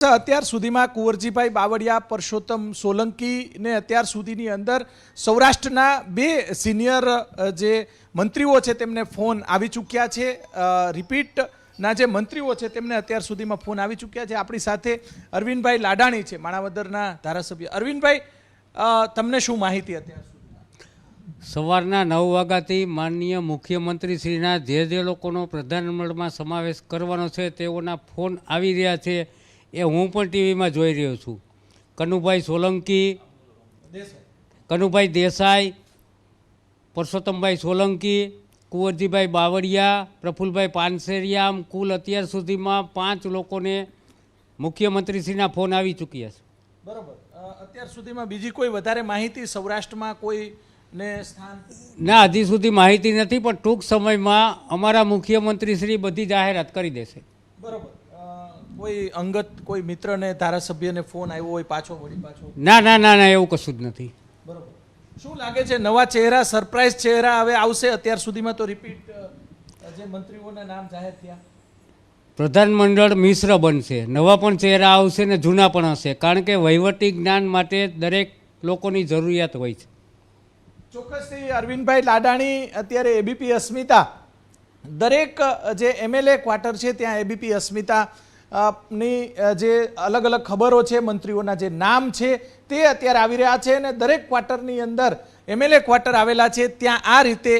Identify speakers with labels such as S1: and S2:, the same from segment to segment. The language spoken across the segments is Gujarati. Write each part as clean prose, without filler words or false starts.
S1: અત્યાર સુધીમાં કુંવરજીભાઈ બાવળિયા, પરસોત્તમ સોલંકીને અત્યાર સુધીની અંદર સૌરાષ્ટ્રના બે સિનિયર જે મંત્રીઓ છે તેમને ફોન આવી ચૂક્યા છે. રિપીટના જે મંત્રીઓ છે તેમને અત્યાર સુધીમાં ફોન આવી ચૂક્યા છે. આપણી સાથે અરવિંદભાઈ લાડાણી છે, માણાવદરના ધારાસભ્ય. અરવિંદભાઈ, તમને શું માહિતી અત્યાર સુધી?
S2: સવારના 9 વાગ્યાથી માનનીય મુખ્યમંત્રીશ્રીના જે લોકોનો પ્રધાનમંત્રીમાં સમાવેશ કરવાનો છે તેઓના ફોન આવી રહ્યા છે. એ હું પણ ટીવીમાં જોઈ રહ્યો છું. કનુભાઈ સોલંકી, કનુભાઈ દેસાઈ, પરસોત્તમભાઈ સોલંકી, કુંવરજીભાઈ બાવળિયા, પ્રફુલભાઈ પાનસેરિયા, કુલ અત્યાર સુધીમાં 5 લોકોને મુખ્યમંત્રીશ્રીના ફોન આવી ચૂક્યા છે.
S1: બરોબર. અત્યાર સુધીમાં બીજી કોઈ વધારે માહિતી સૌરાષ્ટ્રમાં કોઈ ને સ્થાન?
S2: ના, હજી સુધી માહિતી નથી, પણ ટૂંક સમયમાં અમારા મુખ્યમંત્રીશ્રી બધી જાહેરાત કરી દેશે.
S1: બરોબર. કોઈ અંગત કોઈ મિત્રને ધારાસભ્યને ફોન આવ્યો હોય પાછો?
S2: ના ના ના ના, એવું કશું જ નથી.
S1: બરોબર. શું લાગે છે, નવા ચહેરા, સરપ્રાઈઝ ચહેરા હવે આવશે? અત્યાર સુધીમાં તો રિપીટ જે મંત્રીઓના નામ જાહેર થયા.
S2: પ્રધાનમંડળ મિશ્ર બનશે, નવા પણ ચહેરા આવશે ને જૂના પણ હશે, કારણ કે વહીવટી જ્ઞાન માટે દરેક લોકોની જરૂરિયાત હોય છે.
S1: ચોક્કસથી અરવિંદભાઈ લાડાણી, અત્યારે એબીપી અસ્મિતા, દરેક જે એમએલએ ક્વાર્ટર છે ત્યાં એબીપી અસ્મિતા ની જે અલગ અલગ ખબરો છે, મંત્રીઓના જે નામ છે તે અત્યારે આવી રહ્યા છે. અને દરેક ક્વાર્ટરની અંદર એમએલએ ક્વાર્ટર આવેલા છે ત્યાં આ રીતે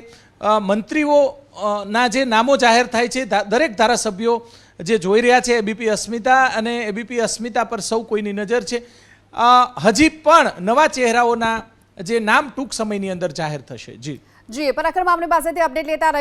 S1: મંત્રીઓના જે નામો જાહેર થાય છે. દરેક ધારાસભ્યો જે જોઈ રહ્યા છે એબીપી અસ્મિતા, અને એબીપી અસ્મિતા પર સૌ કોઈની નજર છે. હજી પણ નવા ચહેરાઓના જે નામ ટૂંક સમયની અંદર જાહેર થશે. જી
S3: પરાક્રમ, આપણી પાસેથી અપડેટ લેતા રહીશું.